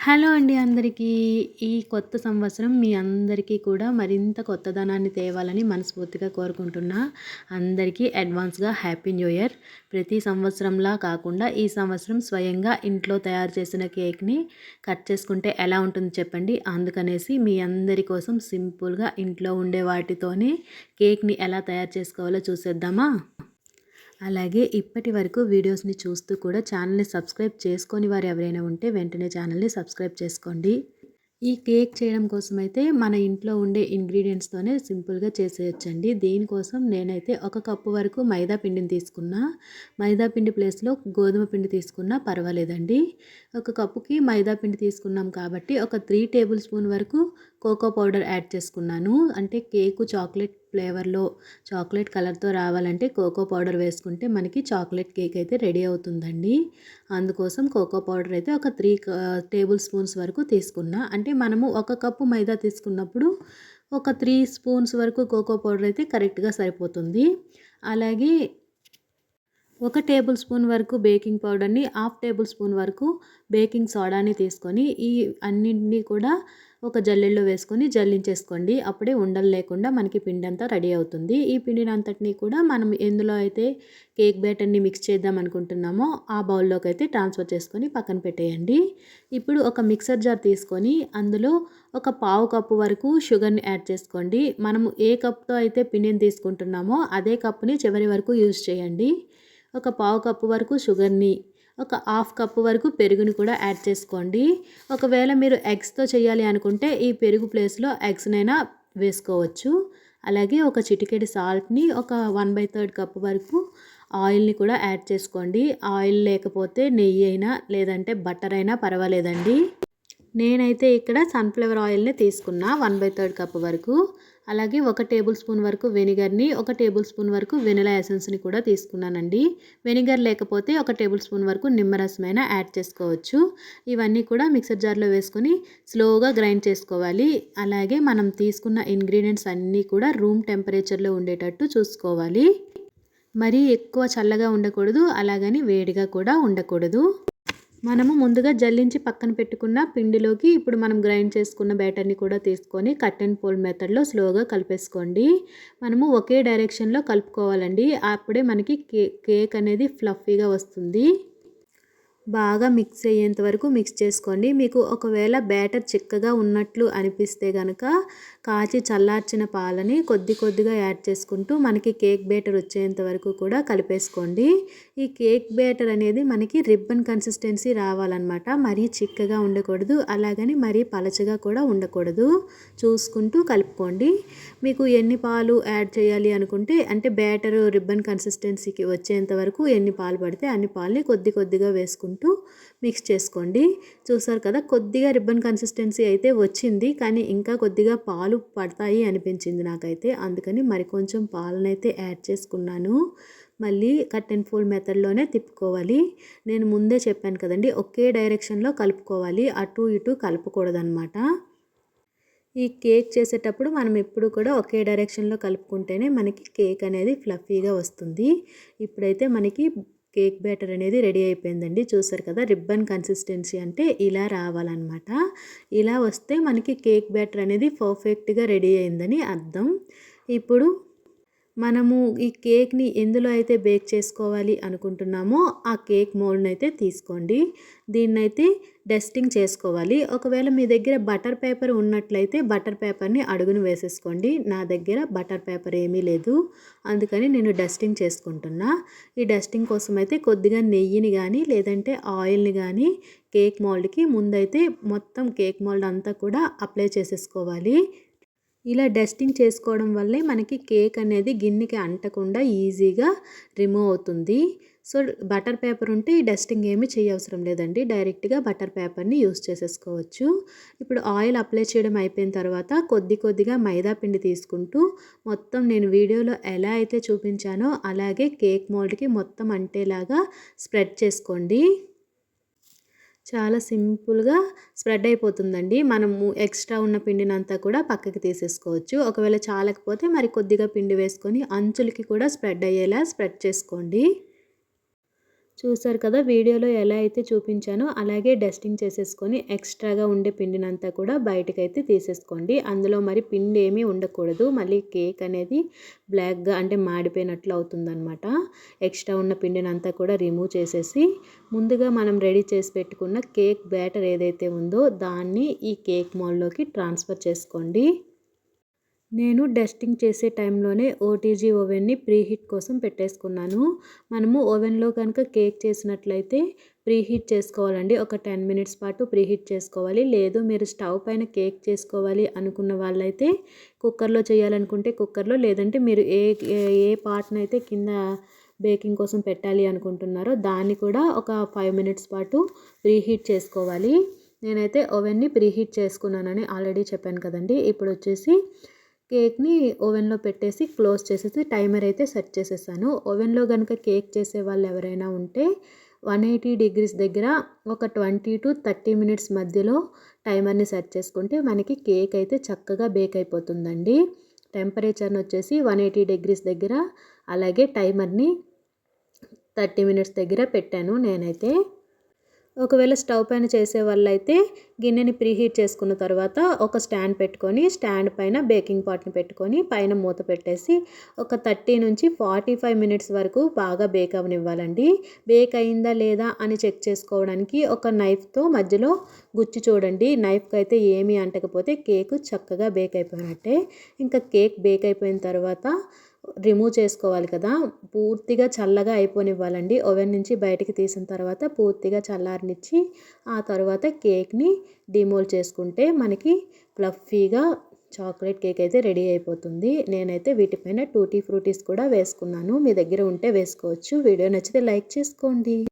Hello అండి అందరికీ. ఈ కొత్త సంవత్సరం మీ అందరికీ కూడా మరింత కొత్తదనాన్ని తేవాలని మనస్ఫూర్తిగా కోరుకుంటున్నా. అందరికీ అడ్వాన్స్‌గా హ్యాపీ న్యూ ఇయర్. ప్రతి సంవత్సరంలా కాకుండా ఈ సంవత్సరం స్వయంగా ఇంట్లో తయారు చేసిన కేక్‌ని కట్ చేసుకుంటే ఎలా ఉంటుంది చెప్పండి. అందుకనేసి మీ అందరి కోసం సింపుల్‌గా ఇంట్లో ఉండే వాటితోనే కేక్‌ని ఎలా తయారు చేసుకోవాలో చూసేద్దామా? అలాగే ఇప్పటి వరకు వీడియోస్ని చూస్తూ కూడా ఛానల్ని సబ్స్క్రైబ్ చేసుకొని వారు ఎవరైనా ఉంటే వెంటనే ఛానల్ని సబ్స్క్రైబ్ చేసుకోండి. ఈ కేక్ చేయడం కోసమైతే మన ఇంట్లో ఉండే ఇంగ్రీడియంట్స్తోనే సింపుల్గా చేసేయచ్చండి. దీనికోసం నేనైతే 1 కప్పు వరకు మైదా పిండిని తీసుకున్నా. మైదా పిండి ప్లేస్లో గోధుమ పిండి తీసుకున్నా పర్వాలేదండి. 1 కప్పుకి మైదా పిండి తీసుకున్నాం కాబట్టి ఒక 3 టేబుల్ స్పూన్ వరకు కోకో పౌడర్ యాడ్ చేసుకున్నాను. అంటే కేకు చాక్లెట్ ఫ్లేవర్లో చాక్లెట్ కలర్తో రావాలంటే కోకో పౌడర్ వేసుకుంటే మనకి చాక్లెట్ కేక్ అయితే రెడీ అవుతుందండి. అందుకోసం కోకో పౌడర్ అయితే ఒక 3 టేబుల్ స్పూన్స్ వరకు తీసుకున్నా. అంటే మనము 1 కప్పు మైదా తీసుకున్నప్పుడు ఒక 3 స్పూన్స్ వరకు కోకో పౌడర్ అయితే కరెక్ట్‌గా సరిపోతుంది. అలాగే 1 టేబుల్ స్పూన్ వరకు బేకింగ్ పౌడర్‌ని, హాఫ్ టేబుల్ స్పూన్ వరకు బేకింగ్ సోడాని తీసుకొని ఈ అన్నింటిని కూడా ఒక జల్లెడలో వేసుకొని జల్లించేసుకోండి. అప్పుడే ఉండలు లేకుండా మనకి పిండి అంతా రెడీ అవుతుంది. ఈ పిండిని అంతటిని కూడా మనం ఎందులో అయితే కేక్ బ్యాటర్‌ని మిక్స్ చేద్దాం అనుకుంటున్నామో ఆ బౌల్లోకి అయితే ట్రాన్స్ఫర్ చేసుకొని పక్కన పెట్టేయండి. ఇప్పుడు ఒక మిక్సర్ జార్ తీసుకొని అందులో ఒక పావు కప్పు వరకు షుగర్‌ని యాడ్ చేసుకోండి. మనము ఏ కప్‌తో అయితే పిండిని తీసుకుంటున్నామో అదే కప్పుని చివరి వరకు యూజ్ చేయండి. ఒక పావు కప్పు వరకు షుగర్‌ని, ఒక హాఫ్ కప్పు వరకు పెరుగుని కూడా యాడ్ చేసుకోండి. ఒకవేళ మీరు ఎగ్స్‌తో చేయాలి అనుకుంటే ఈ పెరుగు ప్లేస్‌లో ఎగ్స్‌నైనా వేసుకోవచ్చు. అలాగే ఒక చిటికెడు సాల్ట్‌ని, ఒక 1/3 కప్పు వరకు ఆయిల్‌ని కూడా యాడ్ చేసుకోండి. ఆయిల్ లేకపోతే నెయ్యి అయినా లేదంటే బటర్ అయినా పర్వాలేదండి. నేనైతే ఇక్కడ సన్‌ఫ్లవర్ ఆయిల్‌ని తీసుకున్నా 1/3 కప్ వరకు. అలాగే 1 టేబుల్ స్పూన్ వరకు వెనిగర్‌ని, 1 టేబుల్ స్పూన్ వరకు వెనిలా ఎసెన్స్‌ని కూడా తీసుకున్నానండి. వెనిగర్ లేకపోతే 1 టేబుల్ స్పూన్ వరకు నిమ్మరసమైనా యాడ్ చేసుకోవచ్చు. ఇవన్నీ కూడా మిక్సర్ జార్‌లో వేసుకొని స్లోగా గ్రైండ్ చేసుకోవాలి. అలాగే మనం తీసుకున్న ఇంగ్రీడియెంట్స్ అన్నీ కూడా రూమ్ టెంపరేచర్‌లో ఉండేటట్టు చూసుకోవాలి. మరీ ఎక్కువ చల్లగా ఉండకూడదు, అలాగని వేడిగా కూడా ఉండకూడదు. మనము ముందుగా జల్లించి పక్కన పెట్టుకున్న పిండిలోకి ఇప్పుడు మనం గ్రైండ్ చేసుకున్న బ్యాటర్‌ని కూడా తీసుకొని కట్ అండ్ ఫోల్డ్ మెథడ్‌లో స్లోగా కలిపేసుకోండి. మనము ఒకే డైరెక్షన్‌లో కలుపుకోవాలండి. అప్పుడే మనకి కేక్ అనేది ఫ్లఫీగా వస్తుంది. బాగా మిక్స్ అయ్యేంత వరకు మిక్స్ చేసుకోండి. మీకు ఒకవేళ బ్యాటర్ చిక్కగా ఉన్నట్లు అనిపిస్తే గనక కాచి చల్లార్చిన పాలని కొద్ది కొద్దిగా యాడ్ చేసుకుంటూ మనకి కేక్ బ్యాటర్ వచ్చేంత వరకు కూడా కలిపేసుకోండి. ఈ కేక్ బ్యాటర్ అనేది మనకి రిబ్బన్ కన్సిస్టెన్సీ రావాలన్నమాట. మరీ చిక్కగా ఉండకూడదు, అలాగని మరీ పలచగా కూడా ఉండకూడదు. చూసుకుంటూ కలుపుకోండి. మీకు ఎన్ని పాలు యాడ్ చేయాలి అనుకుంటే అంటే బ్యాటర్ రిబ్బన్ కన్సిస్టెన్సీకి వచ్చేంత వరకు ఎన్ని పాలు పడితే అన్ని పాలని కొద్ది కొద్దిగా వేసుకుంటూ మిక్స్ చేసుకోండి. చూసారు కదా, కొద్దిగా రిబ్బన్ కన్సిస్టెన్సీ అయితే వచ్చింది, కానీ ఇంకా కొద్దిగా పాలు పడతాయి అనిపించింది నాకైతే. అందుకని మరికొంచెం పాలనైతే యాడ్ చేసుకున్నాను. మళ్ళీ కట్ అండ్ ఫోల్డ్ మెథడ్లోనే తిప్పుకోవాలి. నేను ముందే చెప్పాను కదండి, ఒకే డైరెక్షన్లో కలుపుకోవాలి, అటు ఇటు కలపకూడదనమాట. ఈ కేక్ చేసేటప్పుడు మనం ఎప్పుడు కూడా ఒకే డైరెక్షన్లో కలుపుకుంటేనే మనకి కేక్ అనేది ఫ్లఫీగా వస్తుంది. ఇప్పుడైతే మనకి కేక్ బ్యాటర్ అనేది రెడీ అయిపోయిందండి. చూసారు కదా, రిబ్బన్ కన్సిస్టెన్సీ అంటే ఇలా రావాలన్నమాట. ఇలా వస్తే మనకి కేక్ బ్యాటర్ అనేది పర్ఫెక్ట్గా రెడీ అయిందని అర్థం. ఇప్పుడు మనము ఈ కేక్‌ని ఎందులో అయితే బేక్ చేసుకోవాలి అనుకుంటున్నామో ఆ కేక్ మోల్డ్‌ని అయితే తీసుకోండి. దీన్నైతే డస్టింగ్ చేసుకోవాలి. ఒకవేళ మీ దగ్గర బటర్ పేపర్ ఉన్నట్లయితే బటర్ పేపర్‌ని అడుగున వేసేసుకోండి. నా దగ్గర బటర్ పేపర్ ఏమీ లేదు, అందుకని నేను డస్టింగ్ చేసుకుంటున్నా. ఈ డస్టింగ్ కోసం అయితే కొద్దిగా నెయ్యిని కానీ లేదంటే ఆయిల్‌ని కానీ కేక్ మోల్డ్‌కి ముందైతే మొత్తం కేక్ మోల్డ్ అంతా కూడా అప్లై చేసేసుకోవాలి. ఇలా డస్టింగ్ చేసుకోవడం వల్లే మనకి కేక్ అనేది గిన్నెకి అంటకుండా ఈజీగా రిమూవ్ అవుతుంది. సో బటర్ పేపర్ ఉంటే ఈ డస్టింగ్ ఏమీ చేయవసరం లేదండి. డైరెక్ట్‌గా బటర్ పేపర్‌ని యూస్ చేసేసుకోవచ్చు. ఇప్పుడు ఆయిల్ అప్లై చేయడం అయిపోయిన తర్వాత కొద్ది కొద్దిగా మైదా పిండి తీసుకుంటూ మొత్తం నేను వీడియోలో ఎలా అయితే చూపించానో అలాగే కేక్ మోల్డ్‌కి మొత్తం అంటేలాగా స్ప్రెడ్ చేసుకోండి. చాలా సింపుల్‌గా స్ప్రెడ్ అయిపోతుందండి. మనము ఎక్స్ట్రా ఉన్న పిండినంతా కూడా పక్కకి తీసేసుకోవచ్చు. ఒకవేళ చాలకపోతే మరి కొద్దిగా పిండి వేసుకొని అంచులకి కూడా స్ప్రెడ్ అయ్యేలా స్ప్రెడ్ చేసుకోండి. చూసారు కదా వీడియోలో ఎలా అయితే చూపించానో అలాగే డస్టింగ్ చేసేసుకొని ఎక్స్ట్రాగా ఉండే పిండినంతా కూడా బయటకైతే తీసేసుకోండి. అందులో మరి పిండి ఏమీ ఉండకూడదు. మళ్ళీ కేక్ అనేది బ్లాక్‌గా అంటే మాడిపోయినట్లు అవుతుందనమాట. ఎక్స్ట్రా ఉన్న పిండినంతా కూడా రిమూవ్ చేసేసి ముందుగా మనం రెడీ చేసి పెట్టుకున్న కేక్ బ్యాటర్ ఏదైతే ఉందో దాన్ని ఈ కేక్ మౌల్డ్‌లోకి ట్రాన్స్‌ఫర్ చేసుకోండి. నేను డస్టింగ్ చేసే టైంలోనే ఓటీజీ ఓవెన్‌ని ప్రీహీట్ కోసం పెట్టేసుకున్నాను. మనము ఓవెన్‌లో కనుక కేక్ చేసినట్లయితే ప్రీహీట్ చేసుకోవాలండి. ఒక 10 మినిట్స్ పాటు ప్రీహీట్ చేసుకోవాలి. లేదు మీరు స్టవ్ పైన కేక్ చేసుకోవాలి అనుకున్న వాళ్ళైతే కుక్కర్‌లో చేయాలనుకుంటే కుక్కర్‌లో, లేదంటే మీరు ఏ ఏ ఏ పాట్‌నైతే కింద బేకింగ్ కోసం పెట్టాలి అనుకుంటున్నారో దాన్ని కూడా ఒక 5 మినిట్స్ పాటు ప్రీహీట్ చేసుకోవాలి. నేనైతే ఓవెన్‌ని ప్రీహీట్ చేసుకున్నానని ఆల్రెడీ చెప్పాను కదండీ. ఇప్పుడొచ్చేసి కేక్‌ని ఓవెన్‌లో పెట్టేసి క్లోజ్ చేసేసి టైమర్ అయితే సెట్ చేసేసాను. ఓవెన్‌లో గనుక కేక్ చేసే వాళ్ళు ఎవరైనా ఉంటే 180 డిగ్రీస్ దగ్గర ఒక 20-30 మినిట్స్ మధ్యలో టైమర్‌ని సెట్ చేసుకుంటే మనకి కేక్ అయితే చక్కగా బేక్ అయిపోతుందండి. టెంపరేచర్‌ని వచ్చేసి 180 డిగ్రీస్ దగ్గర, అలాగే టైమర్‌ని 30 మినిట్స్ దగ్గర పెట్టాను నేనైతే. ఒకవేళ స్టవ్ పైన చేసే వాళ్ళైతే గిన్నెని ప్రీహీట్ చేసుకున్న తర్వాత ఒక స్టాండ్ పెట్టుకొని స్టాండ్ పైన బేకింగ్ పాట్ని పెట్టుకొని పైన మూత పెట్టేసి ఒక 30-45 మినిట్స్ వరకు బాగా బేక్ అవ్వనివ్వాలండి. బేక్ అయిందా లేదా అని చెక్ చేసుకోవడానికి ఒక నైఫ్తో మధ్యలో గుచ్చి చూడండి. నైఫ్కి అయితే ఏమీ అంటకపోతే కేక్ చక్కగా బేక్ అయిపోయినట్టే. ఇంకా కేక్ బేక్ అయిపోయిన తర్వాత రిమూవ్ చేసుకోవాలి కదా. పూర్తిగా చల్లగా అయిపోనివ్వాలండి. ఓవెన్ నుంచి బయటికి తీసిన తర్వాత పూర్తిగా చల్లారనిచ్చి ఆ తర్వాత కేక్‌ని డిమోల్డ్ చేసుకుంటే మనకి ఫ్లఫీగా చాక్లెట్ కేక్ అయితే రెడీ అయిపోతుంది. నేనైతే వీటిపైన టూటీ ఫ్రూటీస్ కూడా వేసుకున్నాను. మీ దగ్గర ఉంటే వేసుకోవచ్చు. వీడియో నచ్చితే లైక్ చేసుకోండి.